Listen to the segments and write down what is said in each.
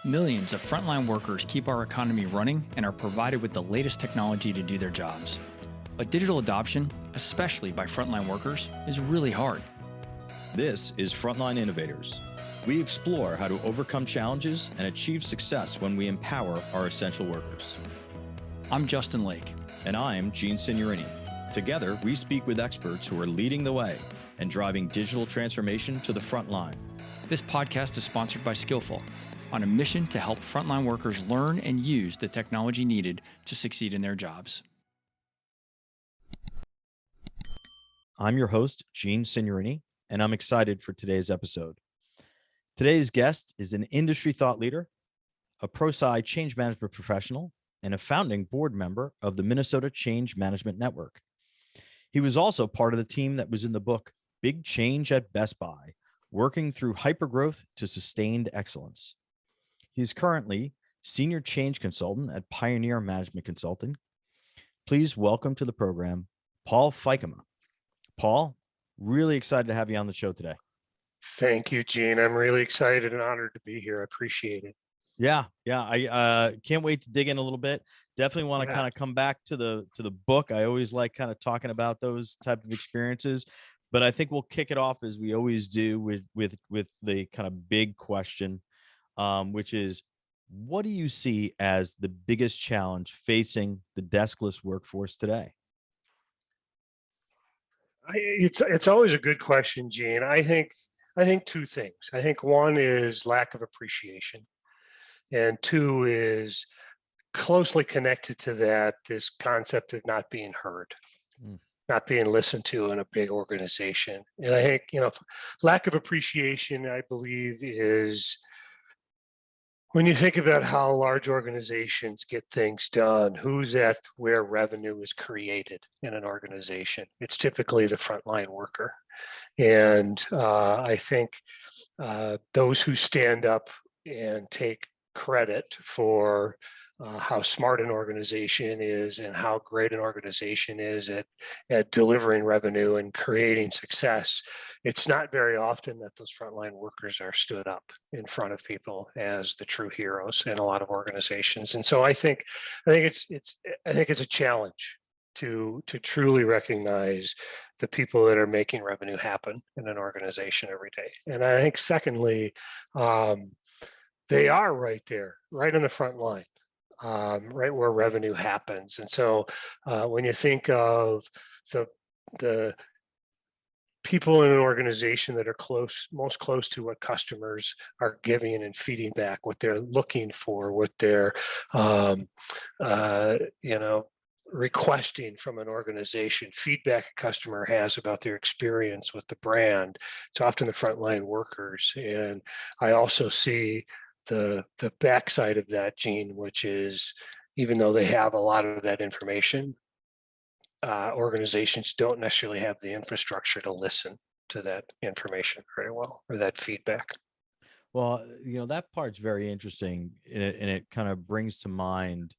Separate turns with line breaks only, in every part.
Millions of frontline workers keep our economy running and are provided with the latest technology to do their jobs. But digital adoption, especially by frontline workers, is really hard.
This is Frontline Innovators. We explore how to overcome challenges and achieve success when we empower our essential workers.
I'm Justin Lake.
And I'm Eugene Signorini. Together, we speak with experts who are leading the way and driving digital transformation to the front line.
This podcast is sponsored by Skillful, on a mission to help frontline workers learn and use the technology needed to succeed in their jobs.
I'm your host, Eugene Signorini, and I'm excited for today's episode. Today's guest is an industry thought leader, a pro-sci change management professional, and a founding board member of the Minnesota Change Management Network. He was also part of the team that was in the book Big Change at Best Buy, working through hypergrowth to sustained excellence. He's currently Senior Change Consultant at Pioneer Management Consulting. Please welcome to the program, Paul Feikema. Paul, really excited to have you on the show today.
Thank you, Gene. I'm really excited and honored to be here. I appreciate it.
Yeah. I can't wait to dig in a little bit. Definitely want to kind of come back to the book. I always like kind of talking about those type of experiences, but I think we'll kick it off as we always do with the kind of big question, which is, what do you see as the biggest challenge facing the deskless workforce today?
It's always a good question, Gene. I think two things. I think one is lack of appreciation, and two is closely connected to that, this concept of not being heard, not being listened to in a big organization. And I think, lack of appreciation, I believe, is when you think about how large organizations get things done, who's at where revenue is created in an organization? It's typically the frontline worker. And I think those who stand up and take credit for how smart an organization is and how great an organization is at delivering revenue and creating success, it's not very often that those frontline workers are stood up in front of people as the true heroes in a lot of organizations. And so I think it's a challenge to truly recognize the people that are making revenue happen in an organization every day. And I think secondly, they are right there, right on the front line. Right where revenue happens. And so when you think of the people in an organization that are most close to what customers are giving and feeding back, what they're looking for, what they're requesting from an organization, feedback a customer has about their experience with the brand, it's often the frontline workers. And I also see the backside of that, Gene, which is, even though they have a lot of that information, organizations don't necessarily have the infrastructure to listen to that information very well, or that feedback.
Well, that part's very interesting, and it kind of brings to mind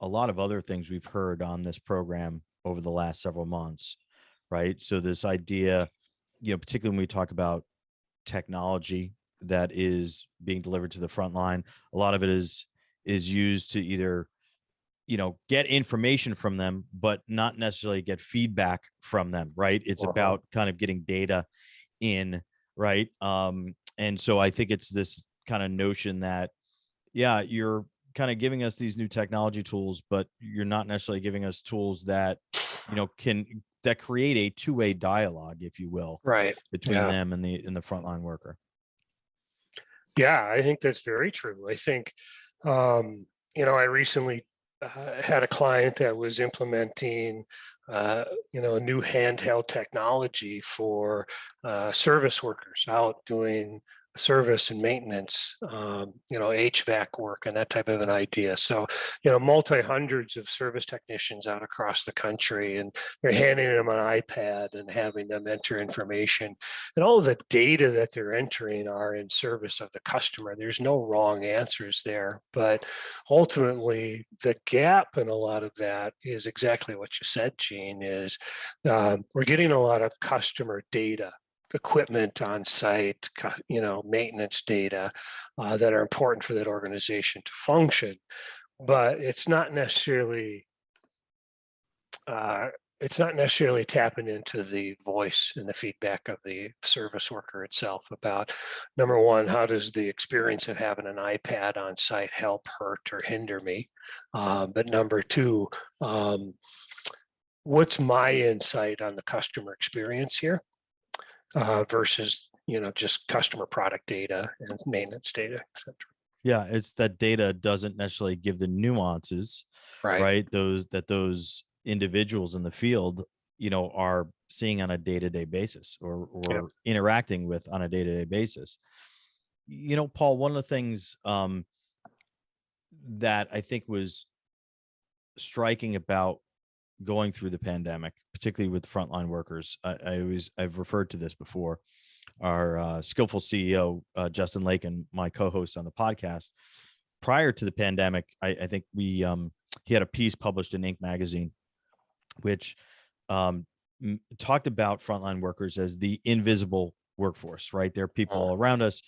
a lot of other things we've heard on this program over the last several months, right? So this idea, particularly when we talk about technology that is being delivered to the front line, a lot of it is used to either get information from them, but not necessarily get feedback from them, right? It's about kind of getting data in, right? And so I think it's this kind of notion that, you're kind of giving us these new technology tools, but you're not necessarily giving us tools that that create a two-way dialogue, if you will,
right,
between them and the frontline worker.
Yeah, I think that's very true. I think, I recently had a client that was implementing, a new handheld technology for service workers out doing service and maintenance, HVAC work and that type of an idea. So, multi-hundreds of service technicians out across the country, and they're handing them an iPad and having them enter information. And all of the data that they're entering are in service of the customer. There's no wrong answers there. But ultimately, the gap in a lot of that is exactly what you said, Gene, is we're getting a lot of customer data equipment on site, maintenance data that are important for that organization to function. But it's not necessarily tapping into the voice and the feedback of the service worker itself about, number one, how does the experience of having an iPad on site help, hurt, or hinder me? But number two, what's my insight on the customer experience here versus just customer product data and maintenance data, et cetera.
Yeah, it's that data doesn't necessarily give the nuances, right? Those individuals in the field, are seeing on a day-to-day basis or interacting with on a day-to-day basis. Paul, one of the things that I think was striking about going through the pandemic, particularly with frontline workers, I've referred to this before. Our skillful CEO, Justin Lake, and my co-host on the podcast, prior to the pandemic, I think he had a piece published in Inc. magazine, which talked about frontline workers as the invisible workforce, right? There are people all around us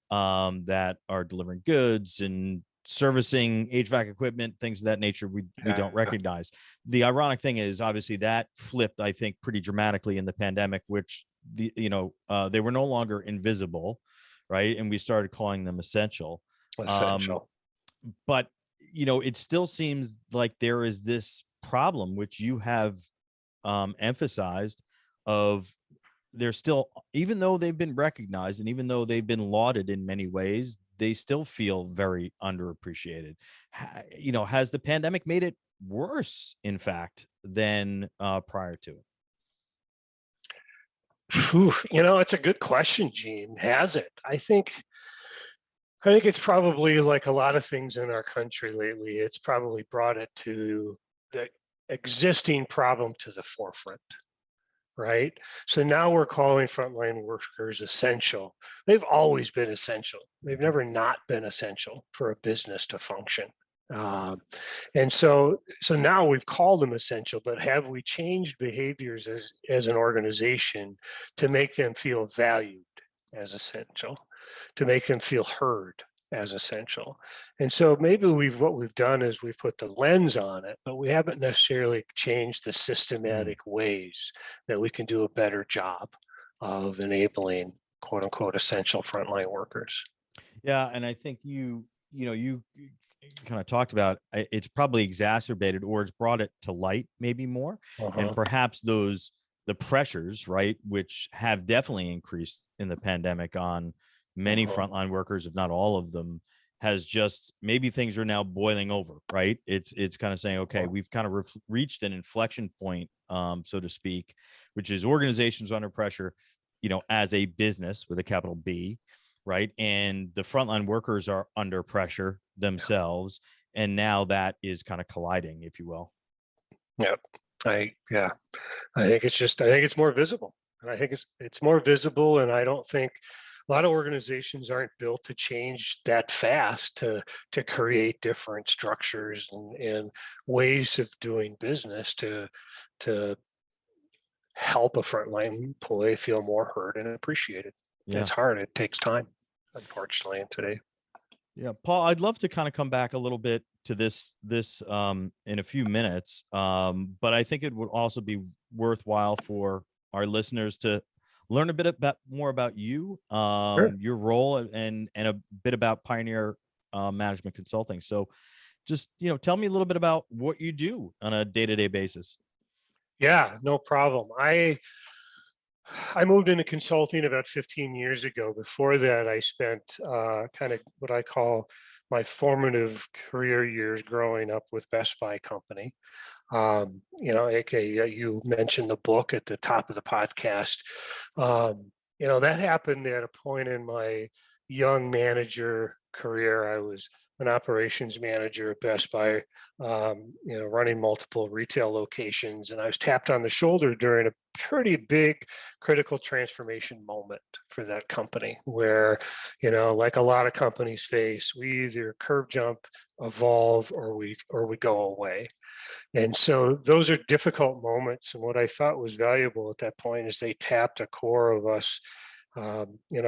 that are delivering goods and servicing HVAC equipment, things of that nature we don't recognize. The ironic thing is, obviously, that flipped, I think, pretty dramatically in the pandemic, which they were no longer invisible, right? And we started calling them essential. But it still seems like there is this problem, which you have emphasized, of they're still, even though they've been recognized and even though they've been lauded in many ways, they still feel very underappreciated. Has the pandemic made it worse, in fact, than prior to it?
It's a good question, Gene. Has it? I think it's probably like a lot of things in our country lately. It's probably brought it to the existing problem to the forefront, right? So now we're calling frontline workers essential. They've always been essential. They've never not been essential for a business to function. And so now we've called them essential, but have we changed behaviors as an organization to make them feel valued as essential, to make them feel heard as essential? And so maybe what we've done is we've put the lens on it, but we haven't necessarily changed the systematic ways that we can do a better job of enabling quote unquote essential frontline workers.
Yeah, and I think you kind of talked about it's probably exacerbated, or it's brought it to light maybe more, and perhaps the pressures, right, which have definitely increased in the pandemic on many frontline workers, if not all of them, has just, maybe things are now boiling over, right? It's kind of saying, okay, we've kind of reached an inflection point, so to speak, which is organizations under pressure, as a business with a capital B, right? And the frontline workers are under pressure themselves. And now that is kind of colliding, if you will.
Yep. I think it's more visible. And I think it's more visible. And I don't think a lot of organizations aren't built to change that fast to create different structures and ways of doing business to help a frontline employee feel more heard and appreciated. Yeah. It's hard. It takes time, unfortunately, today.
Yeah, Paul, I'd love to kind of come back a little bit to this in a few minutes, but I think it would also be worthwhile for our listeners to learn a bit more about you, your role, and a bit about Pioneer Management Consulting. So, just tell me a little bit about what you do on a day-to-day basis.
Yeah, no problem. I moved into consulting about 15 years ago. Before that, I spent kind of what I call my formative career years growing up with Best Buy Company. AKA you mentioned the book at the top of the podcast. That happened at a point in my young manager career, I was an operations manager at Best Buy, running multiple retail locations, and I was tapped on the shoulder during a pretty big critical transformation moment for that company where, like a lot of companies face, we either curve jump, evolve, or we go away. And so those are difficult moments. And what I thought was valuable at that point is they tapped a core of us,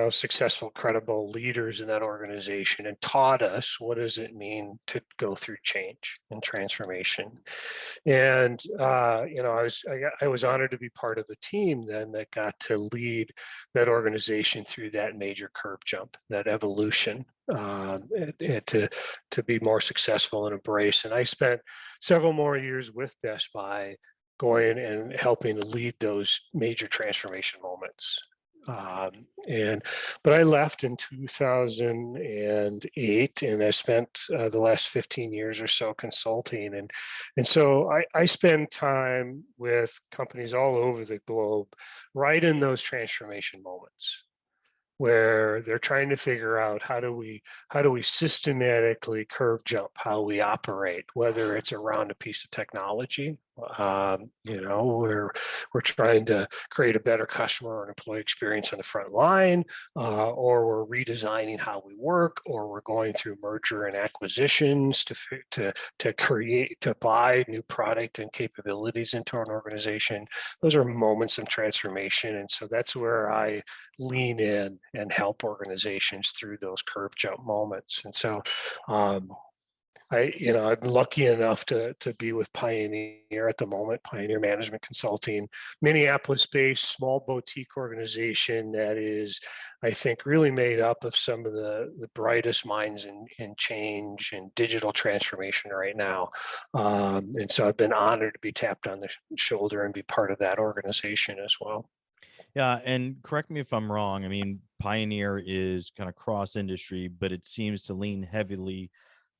successful, credible leaders in that organization and taught us what does it mean to go through change and transformation. And I was honored to be part of a team then that got to lead that organization through that major curve jump, that evolution, to be more successful and embrace. And I spent several more years with Best Buy going and helping to lead those major transformation moments. But I left in 2008, and I spent the last 15 years or so consulting, and so I spend time with companies all over the globe, right in those transformation moments, where they're trying to figure out how do we systematically curve jump how we operate, whether it's around a piece of technology, where we're trying to create a better customer or employee experience on the front line, or we're redesigning how we work, or we're going through merger and acquisitions to buy new product and capabilities into an organization. Those are moments of transformation, and so that's where I lean in and help organizations through those curve jump moments. And so I'm lucky enough to be with Pioneer at the moment, Pioneer Management Consulting, Minneapolis-based small boutique organization that is, I think, really made up of some of the brightest minds in change and digital transformation right now. And so I've been honored to be tapped on the shoulder and be part of that organization as well.
Yeah, and correct me if I'm wrong. I mean, Pioneer is kind of cross industry, but it seems to lean heavily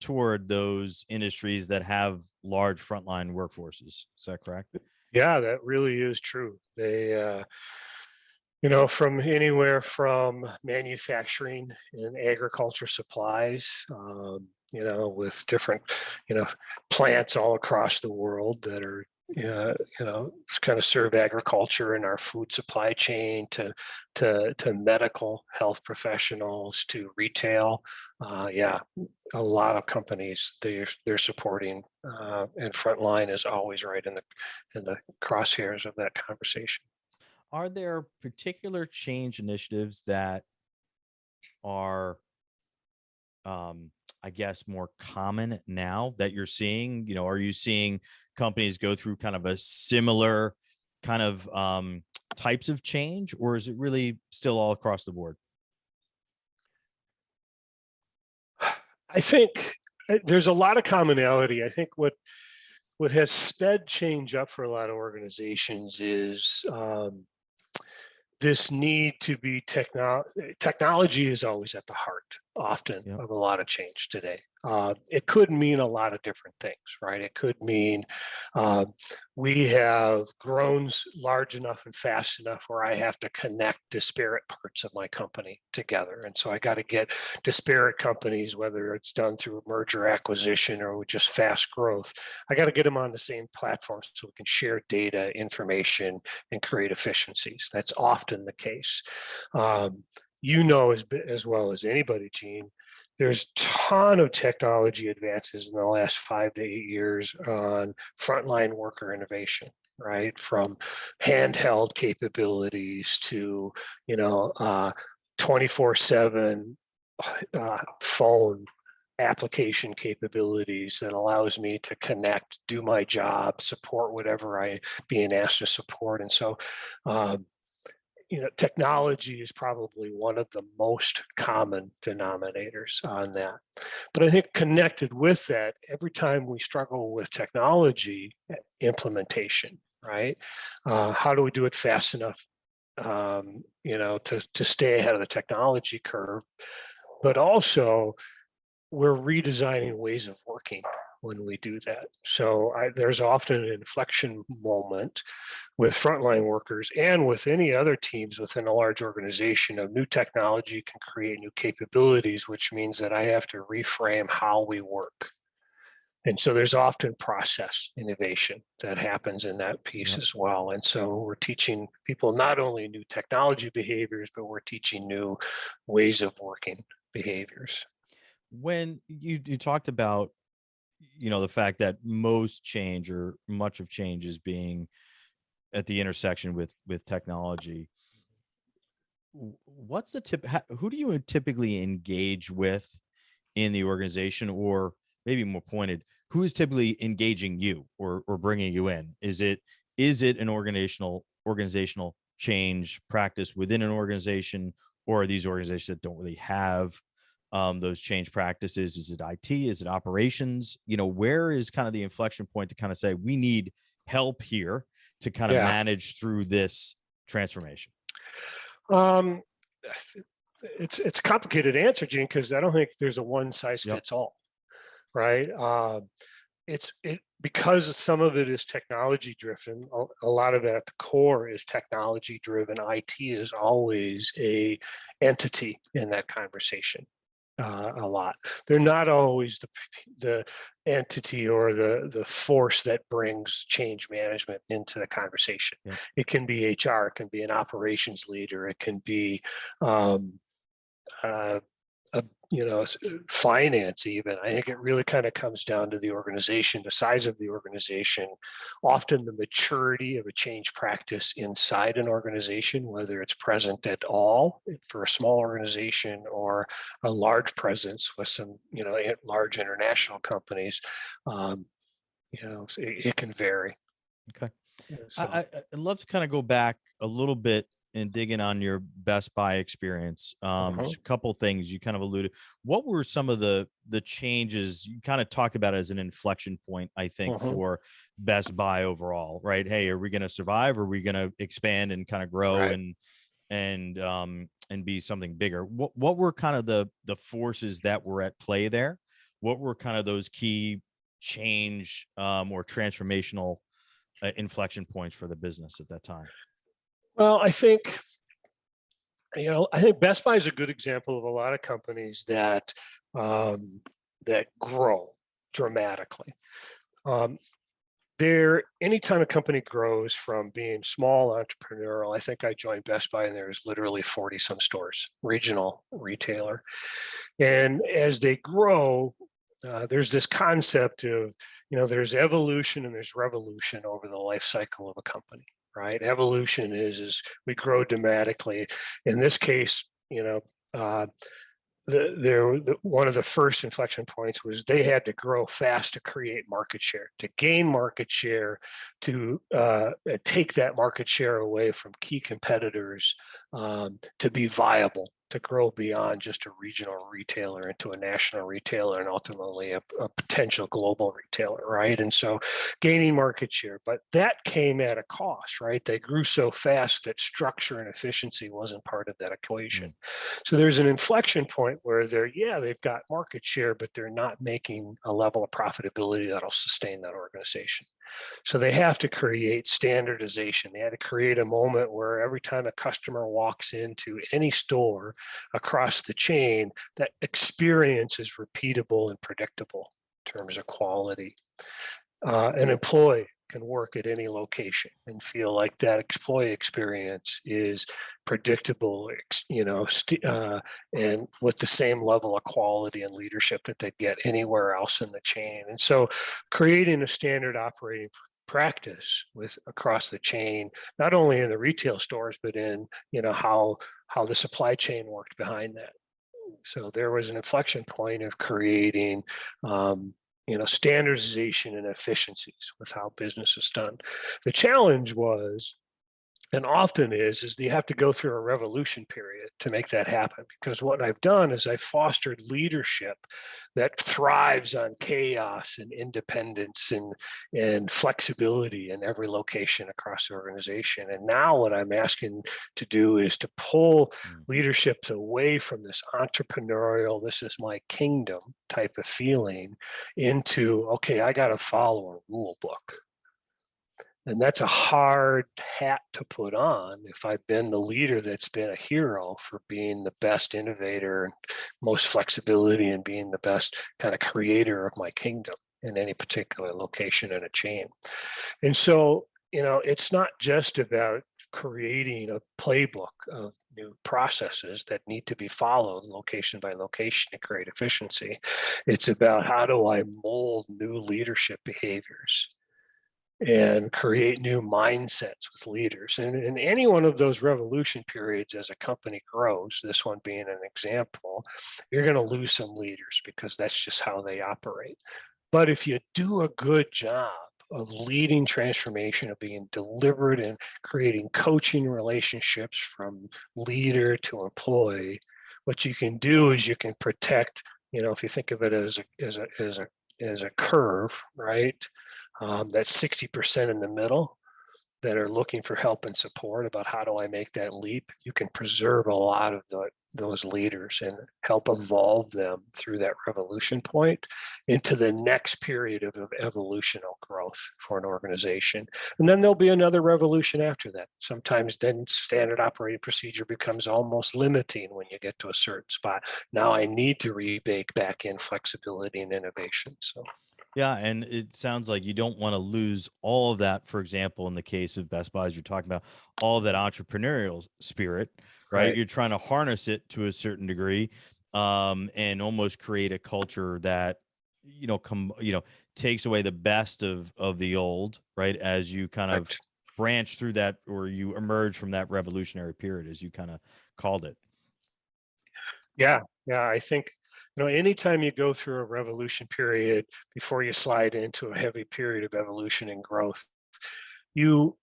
toward those industries that have large frontline workforces. Is that correct?
Yeah, that really is true. They, from anywhere from manufacturing and agriculture supplies, with different, plants all across the world that are, kind of serve agriculture and our food supply chain to medical health professionals to retail. A lot of companies they're supporting, and Frontline is always right in the crosshairs of that conversation.
Are there particular change initiatives that are, I guess, more common now that you're seeing? Are you seeing companies go through kind of a similar kind of types of change, or is it really still all across the board?
I think there's a lot of commonality. I think what has sped change up for a lot of organizations is this need to be technology is always at the heart often
Yep.
of a lot of change today. It could mean a lot of different things, right? It could mean we have grown large enough and fast enough where I have to connect disparate parts of my company together. And so I got to get disparate companies, whether it's done through a merger acquisition or with just fast growth, I got to get them on the same platform so we can share data, information, and create efficiencies. That's often the case. As well as anybody, Gene, there's a ton of technology advances in the last 5 to 8 years on frontline worker innovation, right? From handheld capabilities to, 24/7 phone application capabilities that allows me to connect, do my job, support whatever I being asked to support. And so, technology is probably one of the most common denominators on that. But I think connected with that, every time we struggle with technology implementation, right? How do we do it fast enough, to stay ahead of the technology curve? But also, we're redesigning ways of working, when we do that. So there's often an inflection moment with frontline workers and with any other teams within a large organization of new technology can create new capabilities, which means that I have to reframe how we work. And so there's often process innovation that happens in that piece as well. And so we're teaching people not only new technology behaviors, but we're teaching new ways of working behaviors.
When you talked about, the fact that most change or much of change is being at the intersection with technology, what's the tip? Who do you typically engage with in the organization, or maybe more pointed, who is typically engaging you or bringing you in? Is it an organizational change practice within an organization, or are these organizations that don't really have those change practices? Is it IT? Is it operations? Where is kind of the inflection point to kind of say we need help here to kind of manage through this transformation?
It's a complicated answer, Gene, because I don't think there's a one size fits all, right? Because some of it is technology driven. A lot of it at the core is technology driven. IT is always a entity in that conversation. A lot. They're not always the entity or the force that brings change management into the conversation. It can be HR, it can be an operations leader, it can be finance even. I think it really kind of comes down to the organization, the size of the organization, often the maturity of a change practice inside an organization, whether it's present at all for a small organization or a large presence with some, large international companies. It can vary.
Okay.
So.
I'd love to kind of go back a little bit and digging on your Best Buy experience. Just a couple things you kind of alluded. What were some of the changes you kind of talked about as an inflection point, I think, for Best Buy overall, right? Hey, are we going to survive? Or are we going to expand and kind of grow and be something bigger? What were kind of the forces that were at play there? What were kind of those key change or transformational inflection points for the business at that time?
Well, I think Best Buy is a good example of a lot of companies that grow dramatically. Anytime a company grows from being small entrepreneurial, I think I joined Best Buy and there's literally 40 some stores, regional retailer. And as they grow, there's this concept of, there's evolution and there's revolution over the life cycle of a company. Right. Evolution is we grow dramatically. In this case, one of the first inflection points was they had to grow fast to create market share, to gain market share, to take that market share away from key competitors, to be viable, to grow beyond just a regional retailer into a national retailer and ultimately a potential global retailer, right? And so gaining market share, but that came at a cost, right? They grew so fast that structure and efficiency wasn't part of that equation. So there's an inflection point where they've got market share, but they're not making a level of profitability that'll sustain that organization. So they have to create standardization. They had to create a moment where every time a customer walks into any store across the chain, that experience is repeatable and predictable in terms of quality. An employee can work at any location and feel like that employee experience is predictable, and with the same level of quality and leadership that they get anywhere else in the chain. And so creating a standard operating practice across the chain, not only in the retail stores, but in, how the supply chain worked behind that. So there was an inflection point of creating standardization and efficiencies with how business is done. The challenge was And often is you have to go through a revolution period to make that happen. Because what I've done is I've fostered leadership that thrives on chaos and independence and flexibility in every location across the organization. And now what I'm asking to do is to pull leaderships away from this entrepreneurial, this is my kingdom type of feeling into, okay, I got to follow a rule book. And that's a hard hat to put on if I've been the leader that's been a hero for being the best innovator and most flexibility and being the best kind of creator of my kingdom in any particular location in a chain. And so, it's not just about creating a playbook of new processes that need to be followed location by location to create efficiency. It's about how do I mold new leadership behaviors and create new mindsets with leaders. And in any one of those revolution periods, as a company grows, this one being an example, you're going to lose some leaders because that's just how they operate. But if you do a good job of leading transformation, of being deliberate and creating coaching relationships from leader to employee, what you can do is you can protect, if you think of it as a curve, right? That's 60% in the middle that are looking for help and support about how do I make that leap. You can preserve a lot of those leaders and help evolve them through that revolution point into the next period of evolutional growth for an organization. And then there'll be another revolution after that. Sometimes then standard operating procedure becomes almost limiting when you get to a certain spot. Now I need to rebake back in flexibility and innovation. So.
Yeah, and it sounds like you don't want to lose all of that. For example, in the case of Best Buy, as you're talking about, all of that entrepreneurial spirit, right?
Right.
You're trying to harness it to a certain degree, and almost create a culture that takes away the best of the old, right? As you kind of
Correct.
branch through that, or you emerge from that revolutionary period, as you kind of called it.
Yeah, I think, anytime you go through a revolution period before you slide into a heavy period of evolution and growth, you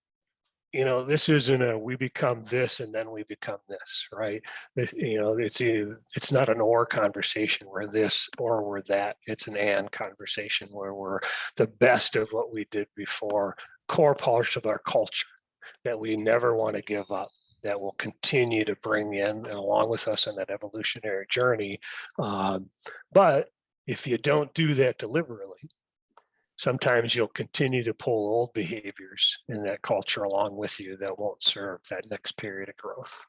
this isn't a we become this and then we become this, right? It's not an or conversation where this or we're that. It's an and conversation where we're the best of what we did before, core parts of our culture that we never want to give up, that will continue to bring in and along with us on that evolutionary journey. But if you don't do that deliberately, sometimes you'll continue to pull old behaviors in that culture along with you that won't serve that next period of growth.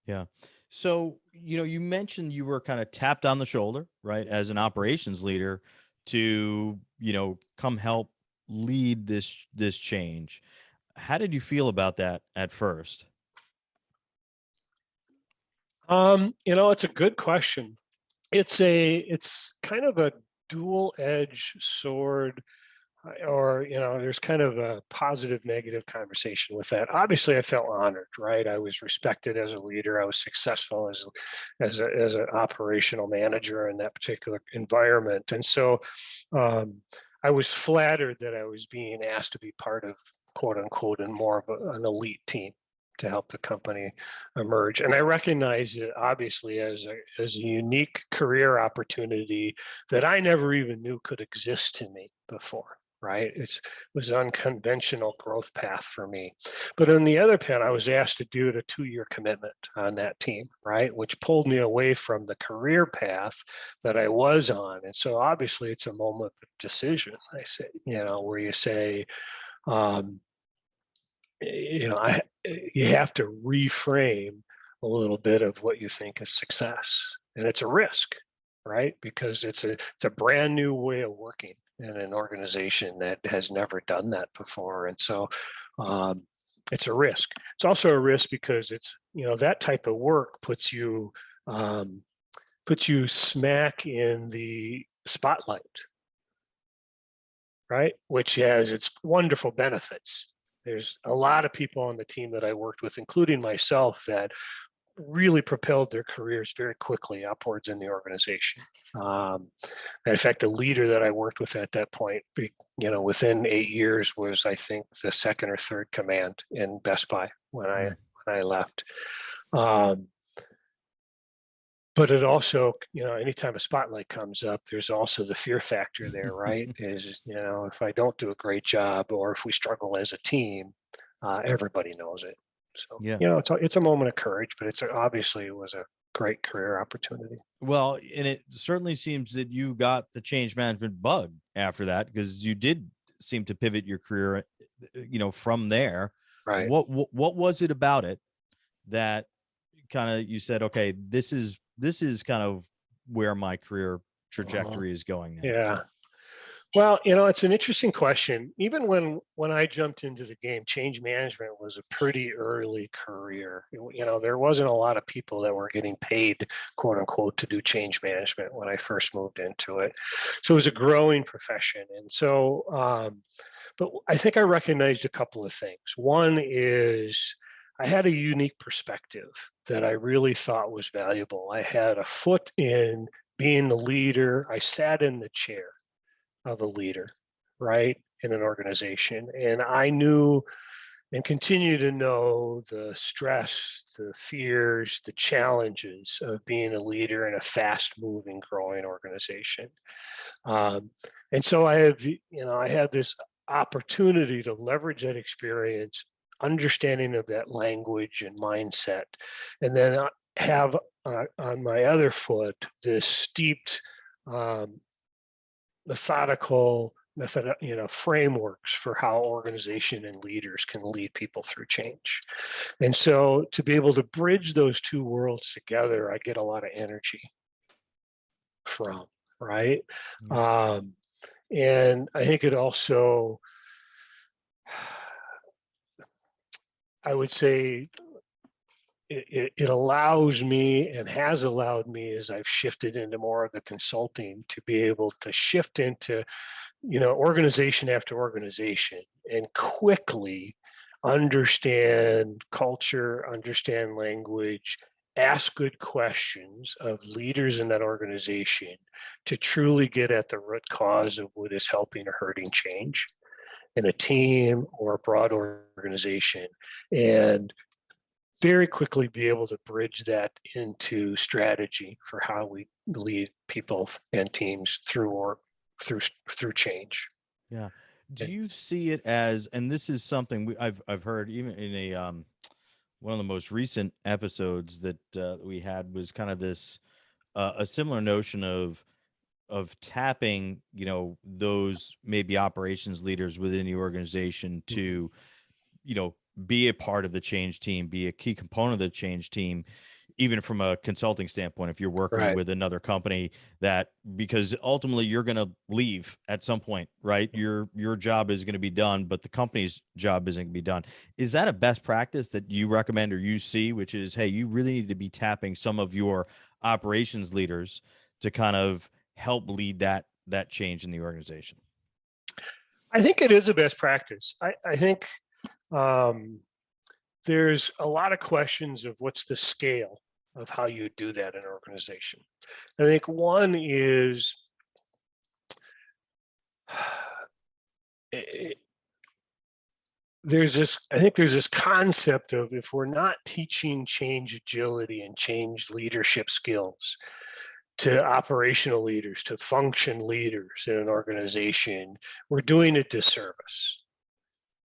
Yeah. So, you mentioned you were kind of tapped on the shoulder, right, as an operations leader to, come help lead this change. How did you feel about that at first?
It's a good question. It's kind of a dual-edged sword, or there's kind of a positive negative conversation with that. Obviously I felt honored, right? I was respected as a leader. I was successful as an operational manager in that particular environment, and so I was flattered that I was being asked to be part of, quote unquote, and more of an elite team to help the company emerge. And I recognize it obviously as a unique career opportunity that I never even knew could exist to me before, right? It was an unconventional growth path for me. But on the other hand, I was asked to do a 2-year commitment on that team, right? Which pulled me away from the career path that I was on. And so obviously it's a moment of decision, I say, where you say, you have to reframe a little bit of what you think is success, and it's a risk, right? Because it's a brand new way of working in an organization that has never done that before, and so it's a risk. It's also a risk because it's that type of work puts you smack in the spotlight, right? Which has its wonderful benefits. There's a lot of people on the team that I worked with, including myself, that really propelled their careers very quickly upwards in the organization. In fact, the leader that I worked with at that point, within 8 years was, I think, the second or third command in Best Buy when I left. But it also, anytime a spotlight comes up, there's also the fear factor there, right? Is, if I don't do a great job or if we struggle as a team, everybody knows it. So,
Yeah.
it's a moment of courage, but obviously it was a great career opportunity.
Well, and it certainly seems that you got the change management bug after that, because you did seem to pivot your career, from there.
Right.
What was it about it that kind of you said, okay, this is kind of where my career trajectory is going now?
Yeah. Well, it's an interesting question. Even when I jumped into the game, change management was a pretty early career. There wasn't a lot of people that were getting paid, quote unquote, to do change management when I first moved into it. So it was a growing profession. And so, but I think I recognized a couple of things. One is I had a unique perspective that I really thought was valuable. I had a foot in being the leader. I sat in the chair of a leader, right, in an organization. And I knew and continue to know the stress, the fears, the challenges of being a leader in a fast moving, growing organization. And so I had this opportunity to leverage that experience, understanding of that language and mindset, and then have on my other foot this steeped methodical frameworks for how organization and leaders can lead people through change. And so to be able to bridge those two worlds together, I get a lot of energy from, right? And I think it also, I would say, it allows me and has allowed me, as I've shifted into more of the consulting, to be able to shift into, organization after organization and quickly understand culture, understand language, ask good questions of leaders in that organization to truly get at the root cause of what is helping or hurting change in a team or a broad organization, and very quickly be able to bridge that into strategy for how we lead people and teams through change.
Yeah. Do you see it as, and this is something I've heard even in a one of the most recent episodes that we had, was kind of this a similar notion of tapping, those maybe operations leaders within the organization to, be a part of the change team, be a key component of the change team, even from a consulting standpoint, if you're working
Right.
with another company, that because ultimately you're going to leave at some point, right? Your job is going to be done, but the company's job isn't going to be done. Is that a best practice that you recommend or you see, which is, hey, you really need to be tapping some of your operations leaders to kind of help lead that change in the organization?
I think it is a best practice. I think there's a lot of questions of what's the scale of how you do that in an organization. I think one is there's this concept of, if we're not teaching change agility and change leadership skills to operational leaders, to function leaders in an organization, we're doing a disservice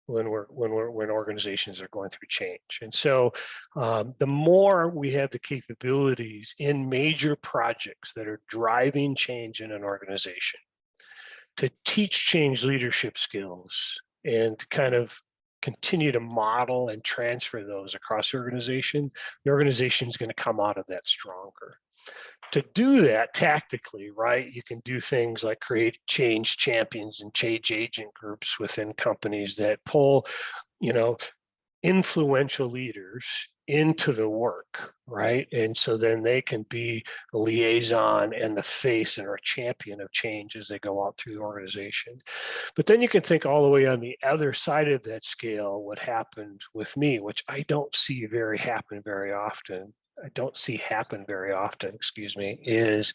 when organizations are going through change. And so the more we have the capabilities in major projects that are driving change in an organization to teach change leadership skills and to kind of continue to model and transfer those across the organization is going to come out of that stronger. To do that tactically, right, you can do things like create change champions and change agent groups within companies that pull, influential leaders into the work, right? And so then they can be a liaison and the face and or champion of change as they go out through the organization. But then you can think all the way on the other side of that scale, what happened with me, which I don't see happen very often, I don't see happen very often, excuse me, is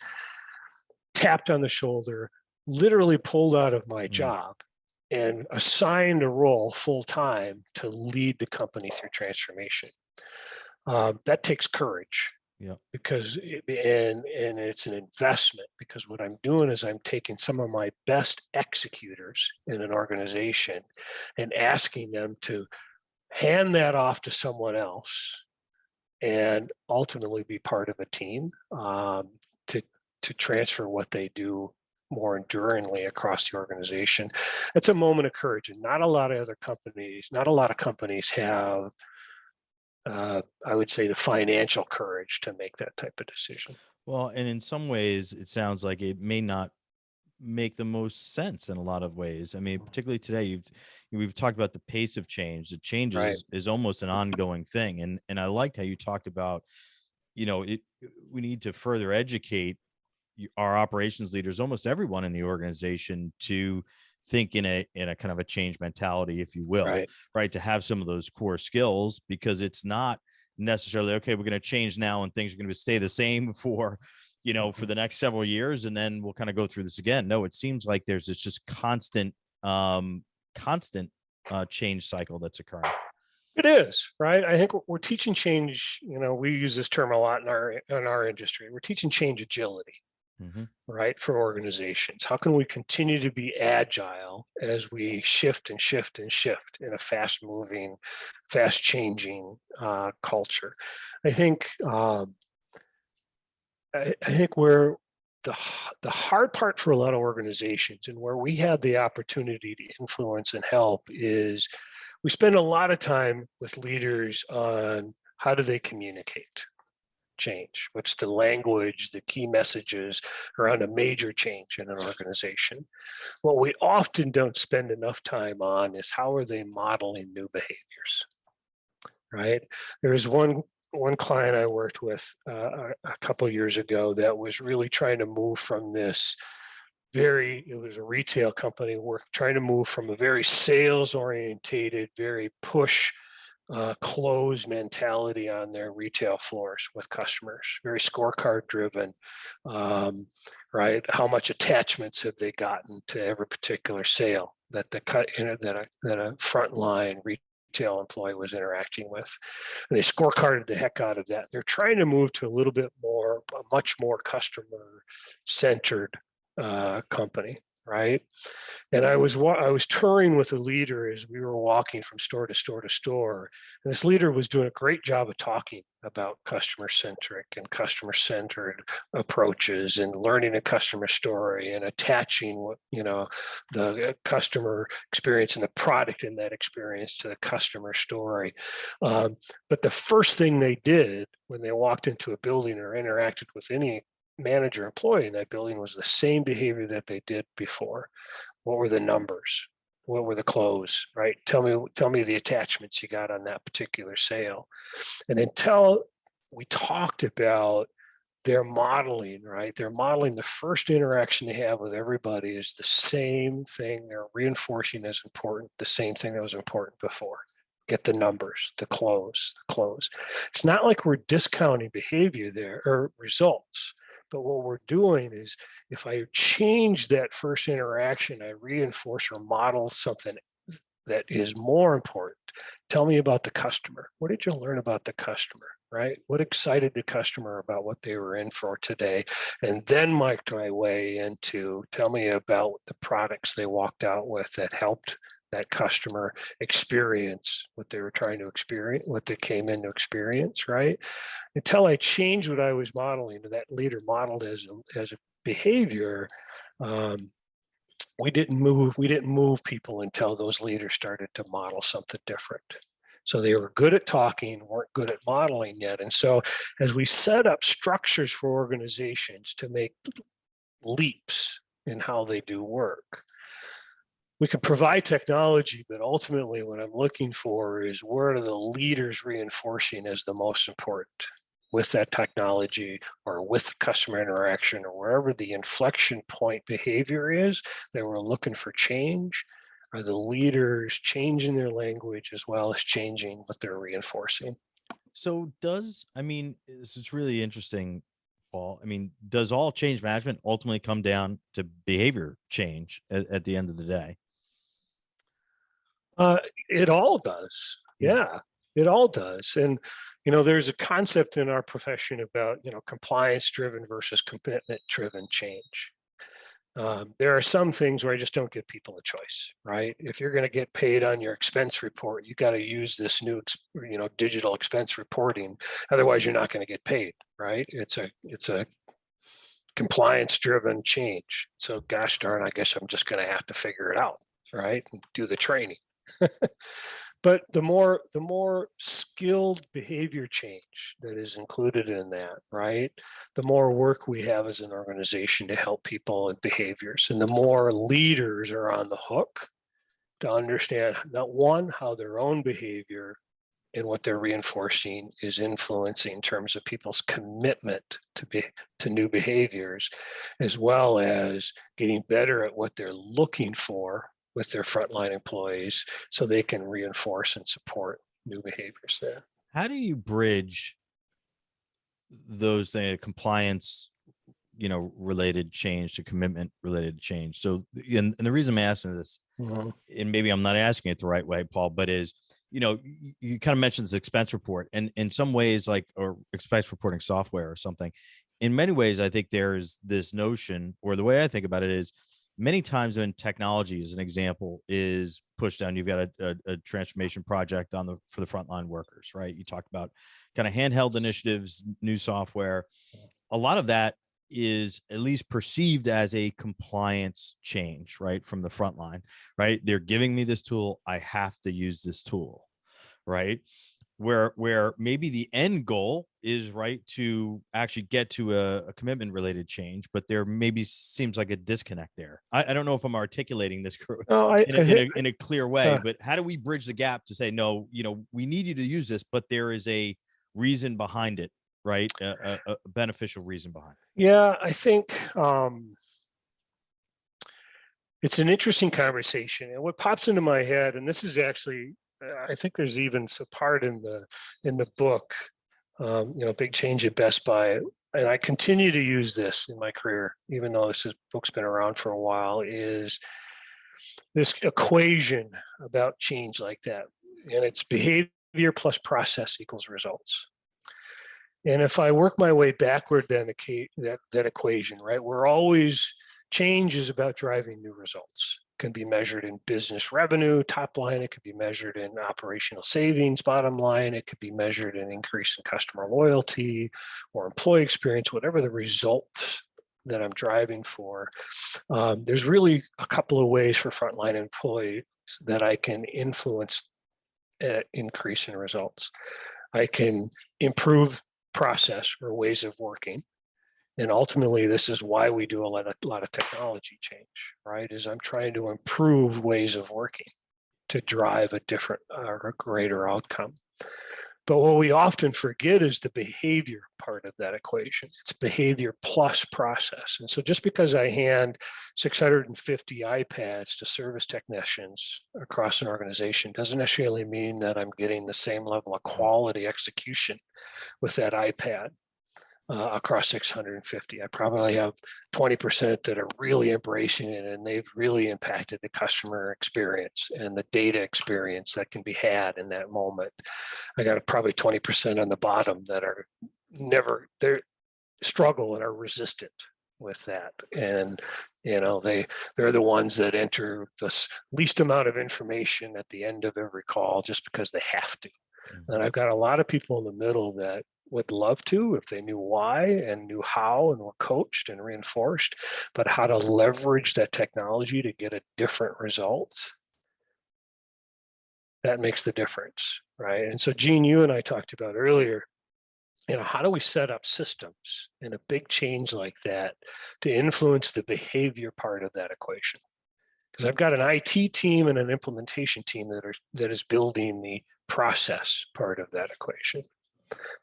tapped on the shoulder, literally pulled out of my job and assigned a role full time to lead the company through transformation. That takes courage.
Yeah.
Because and it's an investment, because what I'm doing is I'm taking some of my best executors in an organization and asking them to hand that off to someone else and ultimately be part of a team, to transfer what they do more enduringly across the organization. It's a moment of courage, and not a lot of companies have, I would say, the financial courage to make that type of decision.
Well, and in some ways, it sounds like it may not make the most sense in a lot of ways. I mean, particularly today, we've talked about the pace of change. The change
Right.
is almost an ongoing thing, and I liked how you talked about, we need to further educate our operations leaders, almost everyone in the organization, to think in a kind of a change mentality, if you will, right? To have some of those core skills, because it's not necessarily, okay, we're going to change now and things are going to stay the same for the next several years, and then we'll kind of go through this again. No, it seems like there's this just constant change cycle that's occurring.
It is, right? I think we're teaching change. We use this term a lot in our industry. We're teaching change agility. Right, for organizations. How can we continue to be agile as we shift and shift and shift in a fast-moving, fast-changing culture? I think where the hard part for a lot of organizations, and where we have the opportunity to influence and help, is we spend a lot of time with leaders on how do they communicate change, what's the language, the key messages around a major change in an organization. What we often don't spend enough time on is how are they modeling new behaviors, right? There's one client I worked with a couple of years ago that was really trying to move from this it was a retail company, trying to move from a very sales orientated, very push close mentality on their retail floors with customers, very scorecard driven, right? How much attachments have they gotten to every particular sale that that a frontline retail employee was interacting with? And they scorecarded the heck out of that. They're trying to move to a much more customer centered company. Right. And I was touring with a leader as we were walking from store to store to store. And this leader was doing a great job of talking about customer-centric and customer-centered approaches and learning a customer story and attaching the customer experience and the product in that experience to the customer story. But the first thing they did when they walked into a building or interacted with any manager employee in that building was the same behavior that they did before. What were the numbers? What were the close, right? Tell me the attachments you got on that particular sale. And until we talked about their modeling, right? They're modeling the first interaction they have with everybody is the same thing. They're reinforcing as important, the same thing that was important before. Get the numbers, the close. It's not like we're discounting behavior there or results. But what we're doing is, if I change that first interaction, I reinforce or model something that is more important. Tell me about the customer. What did you learn about the customer, right? What excited the customer about what they were in for today? And then make my way into, tell me about the products they walked out with that helped that customer experience what they were trying to experience, what they came in to experience, right? Until I changed what I was modeling, that leader modeled as a behavior, we didn't move people until those leaders started to model something different. So they were good at talking, weren't good at modeling yet. And so as we set up structures for organizations to make leaps in how they do work, we can provide technology, but ultimately what I'm looking for is, where are the leaders reinforcing as the most important with that technology or with the customer interaction or wherever the inflection point behavior is that we're looking for change? Are the leaders changing their language as well as changing what they're reinforcing?
So this is really interesting, Paul. I mean, does all change management ultimately come down to behavior change at the end of the day?
It all does.
Yeah.
Yeah, it all does. And, there's a concept in our profession about, compliance driven versus commitment driven change. There are some things where I just don't give people a choice, right? If you're going to get paid on your expense report, you got to use this new, digital expense reporting. Otherwise, you're not going to get paid, right? It's a compliance driven change. So gosh darn, I guess I'm just going to have to figure it out, right? And do the training. But the more skilled behavior change that is included in that, right? The more work we have as an organization to help people and behaviors, and the more leaders are on the hook to understand not one, how their own behavior and what they're reinforcing is influencing in terms of people's commitment to new behaviors, as well as getting better at what they're looking for with their frontline employees so they can reinforce and support new behaviors there.
How do you bridge those things, compliance, related change to commitment related change? So, and the reason I'm asking this, and maybe I'm not asking it the right way, Paul, but is, you kind of mentioned this expense report, and in some ways, or expense reporting software or something, in many ways, I think there's this notion, or the way I think about it is, many times when technology, as an example, is pushed down, you've got a transformation project for the frontline workers, right? You talked about kind of handheld initiatives, new software. A lot of that is at least perceived as a compliance change, right? From the front line, right? They're giving me this tool. I have to use this tool, right? Where maybe the end goal is right to actually get to a commitment related change, but there maybe seems like a disconnect there. I don't know if I'm articulating this in a clear way, but how do we bridge the gap to say, no, we need you to use this, but there is a reason behind it, right? A beneficial reason behind it.
Yeah, I think it's an interesting conversation. And what pops into my head, and this is actually, I think there's even a part in the book, Big Change at Best Buy, and I continue to use this in my career, even though book's been around for a while, is this equation about change like that. And it's behavior plus process equals results. And if I work my way backward, then that equation, right? Change is about driving new results. It can be measured in business revenue, top line. It could be measured in operational savings, bottom line. It could be measured in increase in customer loyalty or employee experience, whatever the results that I'm driving for. There's really a couple of ways for frontline employees that I can influence increase in results. I can improve process or ways of working. And ultimately, this is why we do a lot of technology change, right? Is I'm trying to improve ways of working to drive a different or a greater outcome. But what we often forget is the behavior part of that equation. It's behavior plus process. And so just because I hand 650 iPads to service technicians across an organization doesn't necessarily mean that I'm getting the same level of quality execution with that iPad. Across 650. I probably have 20% that are really embracing it, and they've really impacted the customer experience and the data experience that can be had in that moment. I got probably 20% on the bottom that are they struggle and are resistant with that. And they're the ones that enter the least amount of information at the end of every call just because they have to. And I've got a lot of people in the middle that would love to if they knew why and knew how and were coached and reinforced, but how to leverage that technology to get a different result. That makes the difference, right? And so Gene, you and I talked about earlier, how do we set up systems in a big change like that to influence the behavior part of that equation? Because I've got an IT team and an implementation team that is building the process part of that equation.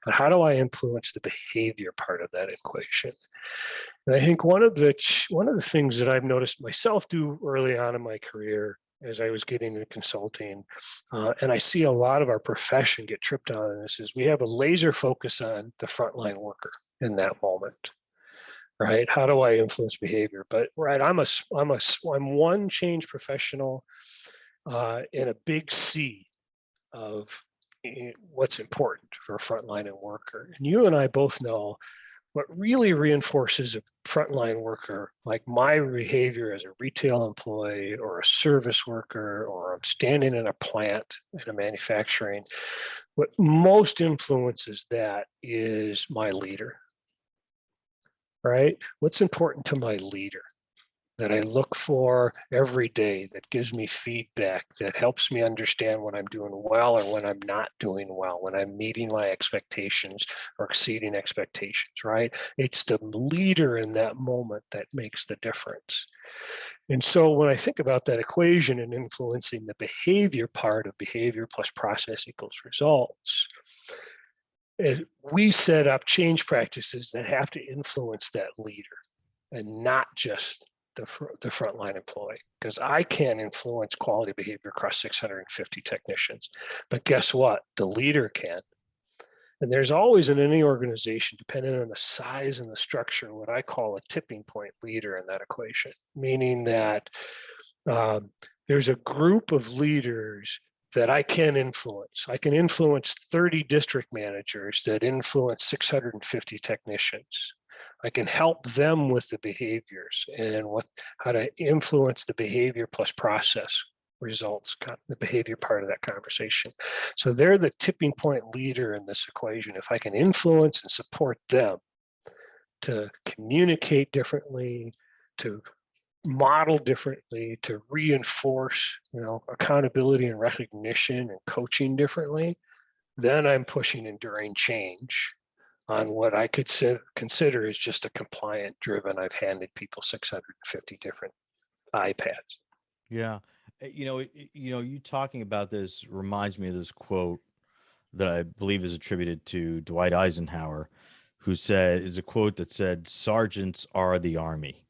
But how do I influence the behavior part of that equation? And I think one of the things that I've noticed myself do early on in my career, as I was getting into consulting, and I see a lot of our profession get tripped on this, is we have a laser focus on the frontline worker in that moment, right? How do I influence behavior? But right, I'm one change professional in a big sea of what's important for a frontline and worker. And you and I both know what really reinforces a frontline worker, like my behavior as a retail employee or a service worker, or I'm standing in a plant in a manufacturing, what most influences that is my leader, right? What's important to my leader that I look for every day, that gives me feedback, that helps me understand when I'm doing well or when I'm not doing well, when I'm meeting my expectations or exceeding expectations, right? It's the leader in that moment that makes the difference. And so when I think about that equation and influencing the behavior part of behavior plus process equals results, we set up change practices that have to influence that leader and not just the frontline employee, because I can't influence quality behavior across 650 technicians. But guess what? The leader can. And there's always in any organization, depending on the size and the structure, what I call a tipping point leader in that equation, meaning that there's a group of leaders that I can influence. I can influence 30 district managers that influence 650 technicians. I can help them with the behaviors and how to influence the behavior plus process results, the behavior part of that conversation. So they're the tipping point leader in this equation. If I can influence and support them to communicate differently, to model differently, to reinforce, accountability and recognition and coaching differently, then I'm pushing enduring change on what I could consider is just a compliant driven. I've handed people 650 different iPads.
Yeah. You talking about this reminds me of this quote that I believe is attributed to Dwight Eisenhower, who is a quote that said, "Sergeants are the army."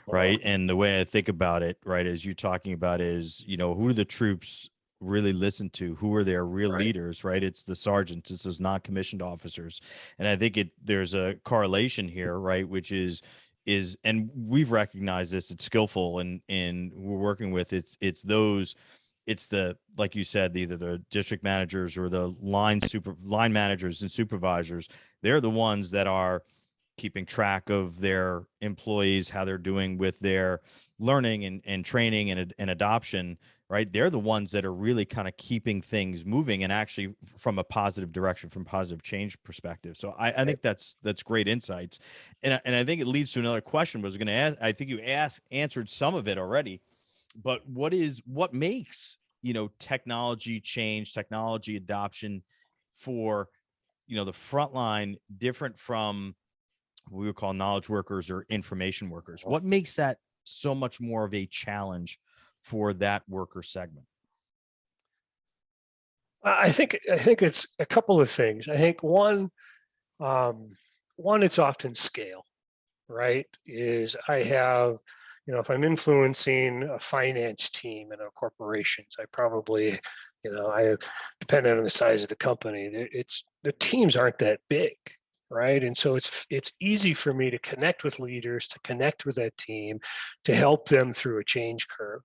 Right. And the way I think about it, right, as you're talking about is, who do the troops really listen to? Who are their real leaders, right? It's the sergeants, it's those non-commissioned officers. And I think there's a correlation here, right, which is, and we've recognized this, it's skillful and we're working with it's the, like you said, either the district managers or the line managers and supervisors. They're the ones that are keeping track of their employees, how they're doing with their learning and training and adoption, right? They're the ones that are really kind of keeping things moving and actually from a positive direction, from positive change perspective. So I think that's great insights. And I think it leads to another question I was going to ask. I think you answered some of it already, but what makes, technology change, technology adoption for, the frontline different from what we would call knowledge workers or information workers? What makes that so much more of a challenge for that worker segment?
I think it's a couple of things. I think one, it's often scale, right? Is I have, if I'm influencing a finance team in a corporations, I probably, depending on the size of the company, the teams aren't that big, right? And so it's easy for me to connect with leaders, to connect with that team, to help them through a change curve.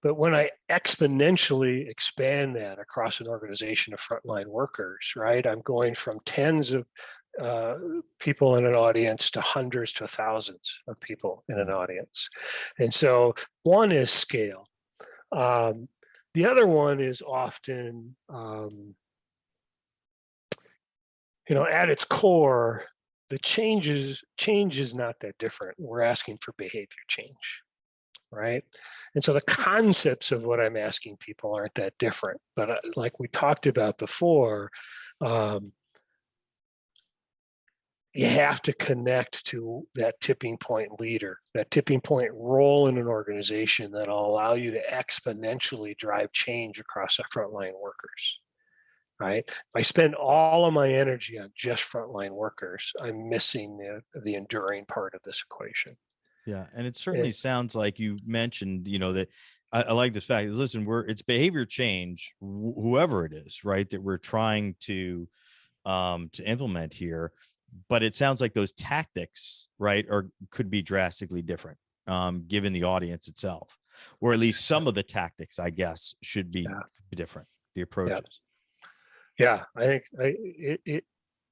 But when I exponentially expand that across an organization of frontline workers, right, I'm going from tens of people in an audience to hundreds to thousands of people in an audience. And so one is scale. The other one is often, at its core, the change is not that different. We're asking for behavior change, right? And so the concepts of what I'm asking people aren't that different. But like we talked about before, you have to connect to that tipping point leader, that tipping point role in an organization that'll allow you to exponentially drive change across our frontline workers, right? If I spend all of my energy on just frontline workers, I'm missing the enduring part of this equation.
Yeah. And it certainly
And
sounds like you mentioned, that I like this fact is, listen, it's behavior change, whoever it is, right, that we're trying to implement here. But it sounds like those tactics, right, could be drastically different, given the audience itself, or at least some of the tactics, I guess, should be
yeah,
different, the
yeah,
approaches.
yeah. I think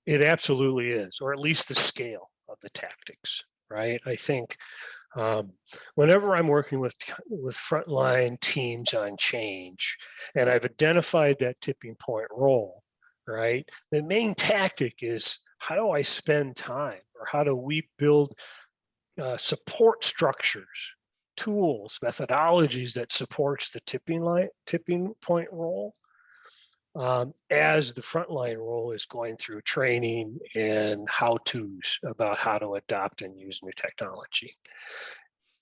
it absolutely is, or at least the scale of the tactics, right? I think um, whenever I'm working with frontline teams on change, and I've identified that tipping point role, right? The main tactic is, how do I spend time, or how do we build support structures, tools, methodologies that supports the tipping point role, as the frontline role is going through training and how-tos about how to adopt and use new technology.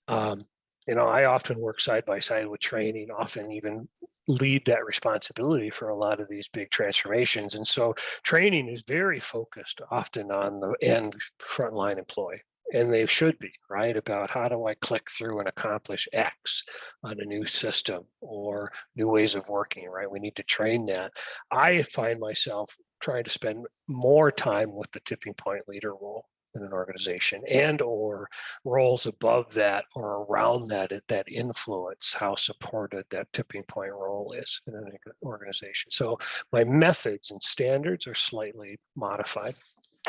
Um, I often work side by side with training, often even lead that responsibility for a lot of these big transformations. And so training is very focused often on the end frontline employee. And they should be, right? About how do I click through and accomplish X on a new system or new ways of working, right? We need to train that. I find myself trying to spend more time with the tipping point leader role in an organization, and or roles above that or around that influence how supported that tipping point role is in an organization. So my methods and standards are slightly modified.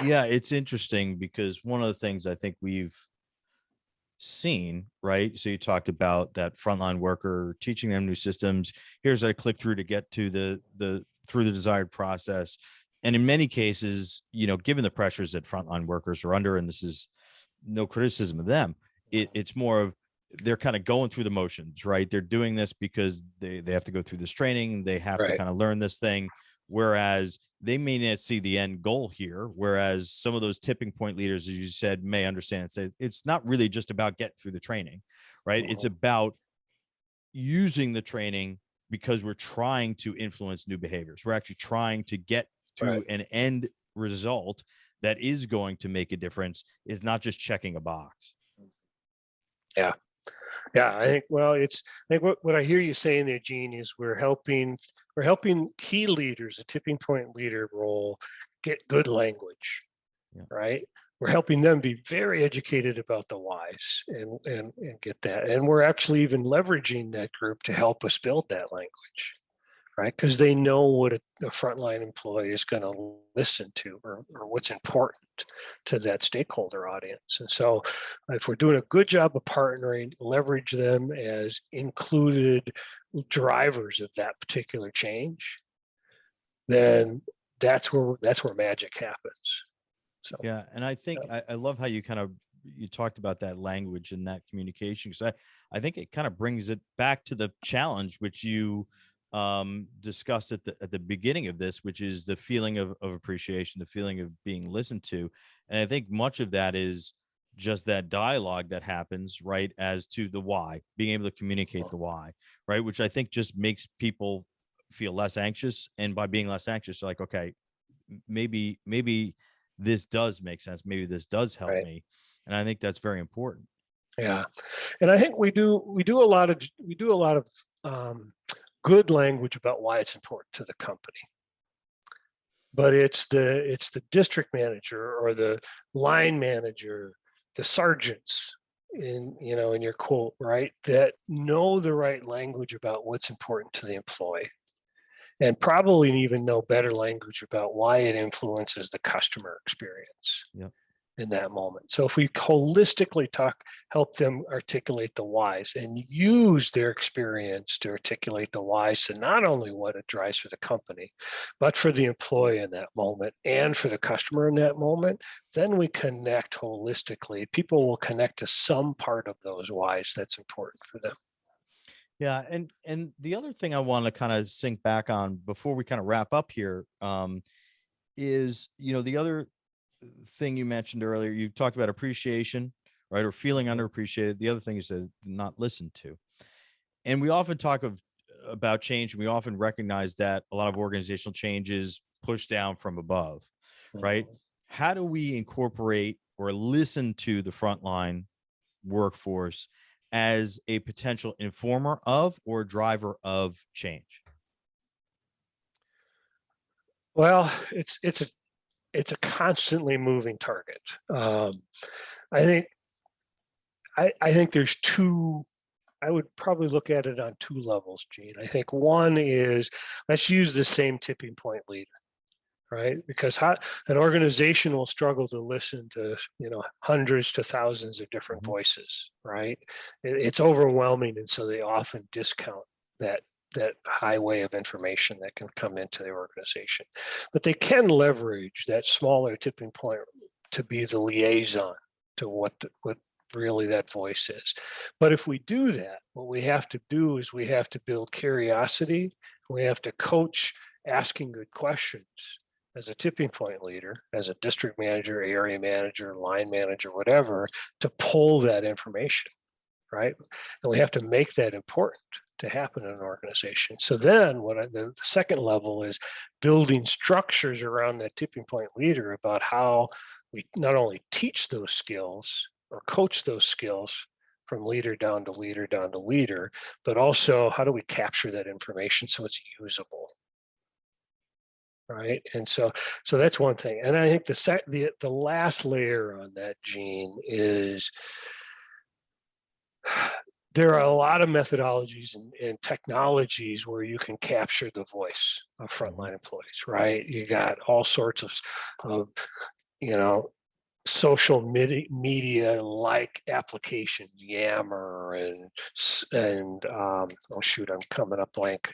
Yeah, it's interesting because one of the things I think we've seen, right? So you talked about that frontline worker, teaching them new systems. Here's how to click through to get to the through the desired process. And in many cases, given the pressures that frontline workers are under, and this is no criticism of them, it's more of, they're kind of going through the motions, right? They're doing this because they have to go through this training, they have to
Right.
kind of learn this thing, whereas they may not see the end goal here. Whereas some of those tipping point leaders, as you said, may understand and say it's not really just about getting through the training, right? It's about using the training because we're trying to influence new behaviors. We're actually trying to get to
Right.
an end result that is going to make a difference, is not just checking a box.
Yeah. Yeah. I think what I hear you saying there, Gene, is we're helping key leaders, a tipping point leader role, get good language,
Yeah.
right? We're helping them be very educated about the whys and get that. And we're actually even leveraging that group to help us build that language, right? Because they know what a frontline employee is going to listen to, or what's important to that stakeholder audience. And so if we're doing a good job of partnering, leverage them as included drivers of that particular change, then that's where magic happens. So
Yeah. And I think I love how you talked about that language and that communication, because I think it kind of brings it back to the challenge which you discussed at the beginning of this, which is the feeling of appreciation, the feeling of being listened to. And I think much of that is just that dialogue that happens, right, as to the why, being able to communicate the why, right, which I think just makes people feel less anxious. And by being less anxious, they're like, okay, maybe this does make sense, maybe this does help
right.
me. And I think that's very important.
Yeah. And I think we do a lot of good language about why it's important to the company. But it's the district manager or the line manager, the sergeants in your quote, right, that know the right language about what's important to the employee, and probably even know better language about why it influences the customer experience
Yep.
in that moment. So if we holistically help them articulate the whys and use their experience to articulate the whys to not only what it drives for the company, but for the employee in that moment and for the customer in that moment, then we connect holistically. People will connect to some part of those whys that's important for them.
Yeah, and the other thing I want to kind of sync back on before we kind of wrap up here, is the other thing you mentioned earlier. You talked about appreciation, right, or feeling underappreciated. The other thing you said, not listened to. And we often talk about change, and we often recognize that a lot of organizational change is pushed down from above, right? How do we incorporate or listen to the frontline workforce as a potential informer of or driver of change?
Well, it's a constantly moving target. I think I think there's two. I would probably look at it on two levels, Gene. I think one is, let's use the same tipping point leader, right? Because an organization will struggle to listen to, hundreds to thousands of different voices, right? It's overwhelming, and so they often discount that highway of information that can come into the organization. But they can leverage that smaller tipping point to be the liaison to what really that voice is. But if we do that, what we have to do is we have to build curiosity. We have to coach asking good questions as a tipping point leader, as a district manager, area manager, line manager, whatever, to pull that information, right? And we have to make that important to happen in an organization. So then the second level is building structures around that tipping point leader about how we not only teach those skills or coach those skills from leader down to leader down to leader, but also how do we capture that information so it's usable, right? And so that's one thing. And I think the last layer on that, Gene, is there are a lot of methodologies and technologies where you can capture the voice of frontline employees, right? You got all sorts of social media like applications, Yammer and oh shoot, I'm coming up blank.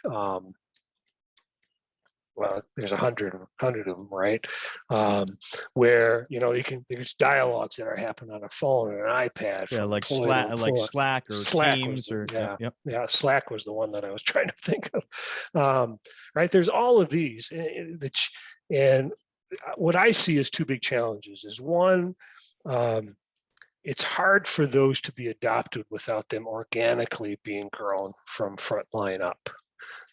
Well, there's 100 of them, right? Where there's dialogues that are happening on a phone or an iPad.
Yeah, like Slack or Teams or
Slack was the one that I was trying to think of. Right, there's all of these, and what I see as two big challenges is one, it's hard for those to be adopted without them organically being grown from frontline up.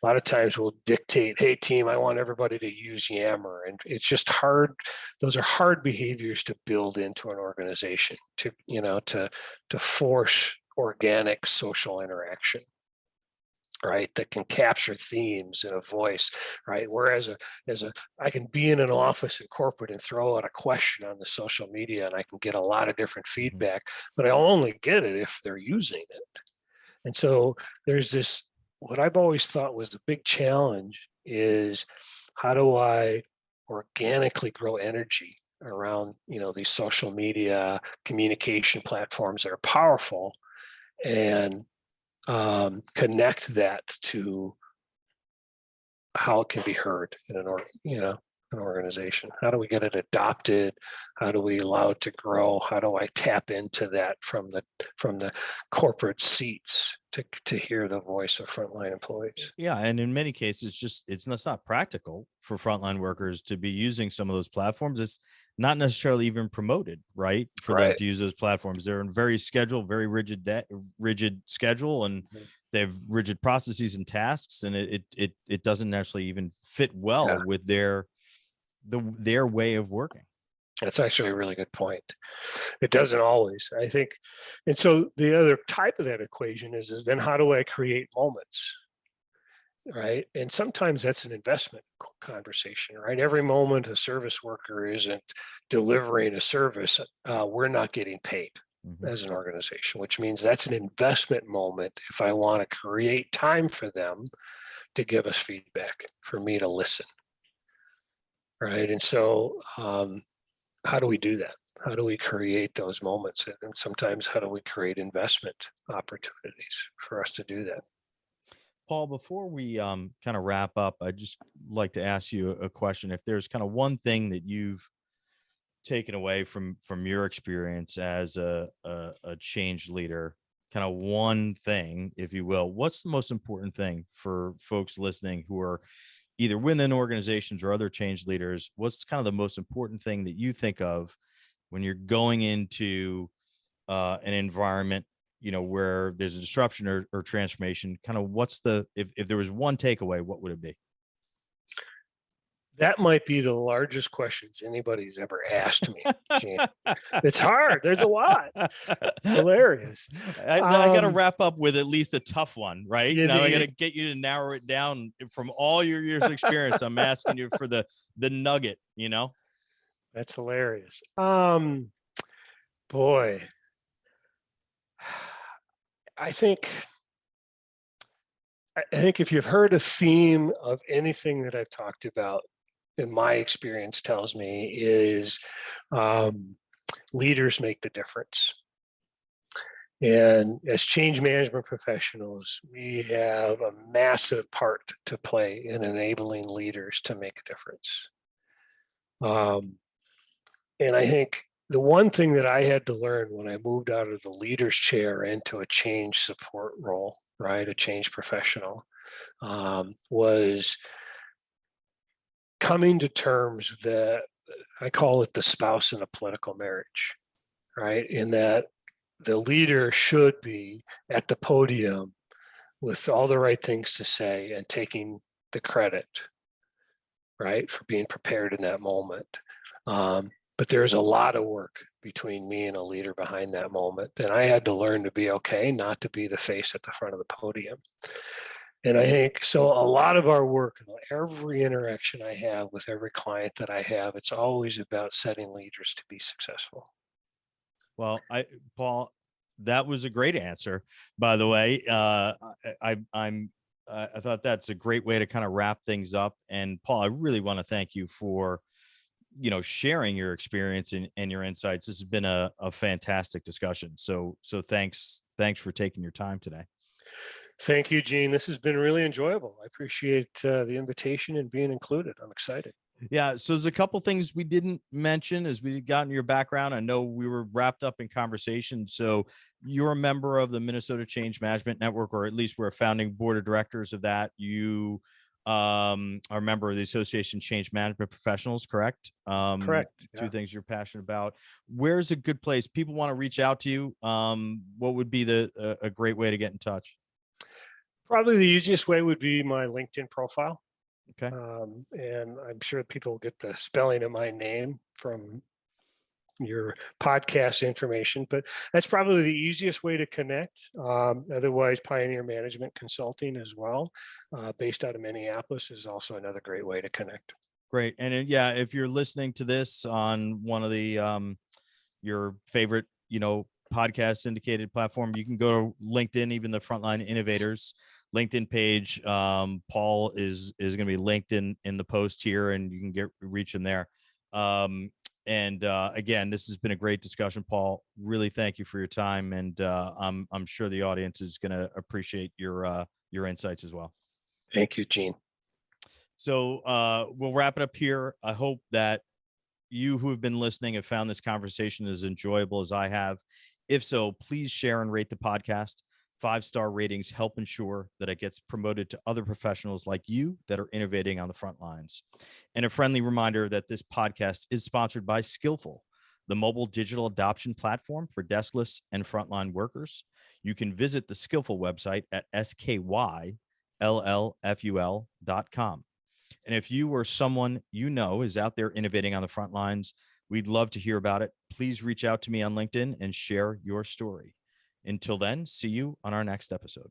A lot of times we'll dictate, hey team, I want everybody to use Yammer. And it's just hard. Those are hard behaviors to build into an organization to force organic social interaction, right? That can capture themes in a voice, right? Whereas I can be in an office in corporate and throw out a question on the social media and I can get a lot of different feedback, but I only get it if they're using it. And so there's this, what I've always thought was the big challenge is how do I organically grow energy around, these social media communication platforms that are powerful and connect that to how it can be heard in an organization. How do we get it adopted? How do we allow it to grow? How do I tap into that from the corporate seats to hear the voice of frontline employees?
Yeah, and in many cases, it's not practical for frontline workers to be using some of those platforms. It's not necessarily even promoted, right, for them to use those platforms. They're in very rigid schedule, and they have rigid processes and tasks, and it doesn't necessarily even fit well with their way of working.
That's actually a really good point. It doesn't always, I think. And so the other type of that equation is then how do I create moments, right? And sometimes that's an investment conversation, right? Every moment a service worker isn't delivering a service, we're not getting paid as an organization, which means that's an investment moment if I want to create time for them to give us feedback, for me to listen. Right. And so how do we do that? How do we create those moments? And sometimes how do we create investment opportunities for us to do that?
Paul, before we kind of wrap up, I'd just like to ask you a question. If there's kind of one thing that you've taken away from your experience as a change leader, kind of one thing, if you will, what's the most important thing for folks listening who are either within organizations or other change leaders? What's kind of the most important thing that you think of when you're going into an environment, where there's a disruption or transformation? Kind of what's if there was one takeaway, what would it be?
That might be the largest questions anybody's ever asked me, Gene. It's hard. There's a lot. It's hilarious.
I got to wrap up with at least a tough one, right?
You
Now I got to
need-
get you to narrow it down from all your years of experience. I'm asking you for the nugget, you know?
That's hilarious. Boy, I think if you've heard a theme of anything that I've talked about, in my experience tells me is leaders make the difference. And as change management professionals, we have a massive part to play in enabling leaders to make a difference. And I think the one thing that I had to learn when I moved out of the leader's chair into a change support role, right, a change professional, was coming to terms that I call it the spouse in a political marriage, right? In that the leader should be at the podium with all the right things to say and taking the credit, right, for being prepared in that moment. But there's a lot of work between me and a leader behind that moment. And I had to learn to be okay, not to be the face at the front of the podium. And I think so a lot of our work, every interaction I have with every client that I have, it's always about setting leaders to be successful.
Well, Paul, that was a great answer, by the way. I thought that's a great way to kind of wrap things up. And Paul, I really want to thank you for, sharing your experience and your insights. This has been a fantastic discussion. So thanks for taking your time today.
Thank you, Gene. This has been really enjoyable. I appreciate the invitation and being included. I'm excited.
Yeah. So there's a couple things we didn't mention as we got into your background. I know we were wrapped up in conversation. So you're a member of the Minnesota Change Management Network, or at least we're a founding board of directors of that. You are a member of the Association Change Management Professionals, correct?
Correct.
Two
Yeah.
things you're passionate about. Where's a good place? People want to reach out to you. What would be a great way to get in touch?
Probably the easiest way would be my LinkedIn profile.
Okay.
And I'm sure people will get the spelling of my name from your podcast information, but that's probably the easiest way to connect. Otherwise, Pioneer Management Consulting as well, based out of Minneapolis, is also another great way to connect.
Great. And yeah, if you're listening to this on one of the your favorite, podcast syndicated platform, you can go to LinkedIn, even the Frontline Innovators LinkedIn page. Paul is going to be linked in the post here, and you can reach him there. And again, this has been a great discussion, Paul. Really thank you for your time, and I'm sure the audience is going to appreciate your insights as well.
Thank you, Gene.
So we'll wrap it up here. I hope that you who have been listening have found this conversation as enjoyable as I have. If so, please share and rate the podcast. 5-star ratings help ensure that it gets promoted to other professionals like you that are innovating on the front lines. And a friendly reminder that this podcast is sponsored by Skillful, the mobile digital adoption platform for deskless and frontline workers. You can visit the Skillful website at skyllful.com. And if you or someone is out there innovating on the front lines, we'd love to hear about it. Please reach out to me on LinkedIn and share your story. Until then, see you on our next episode.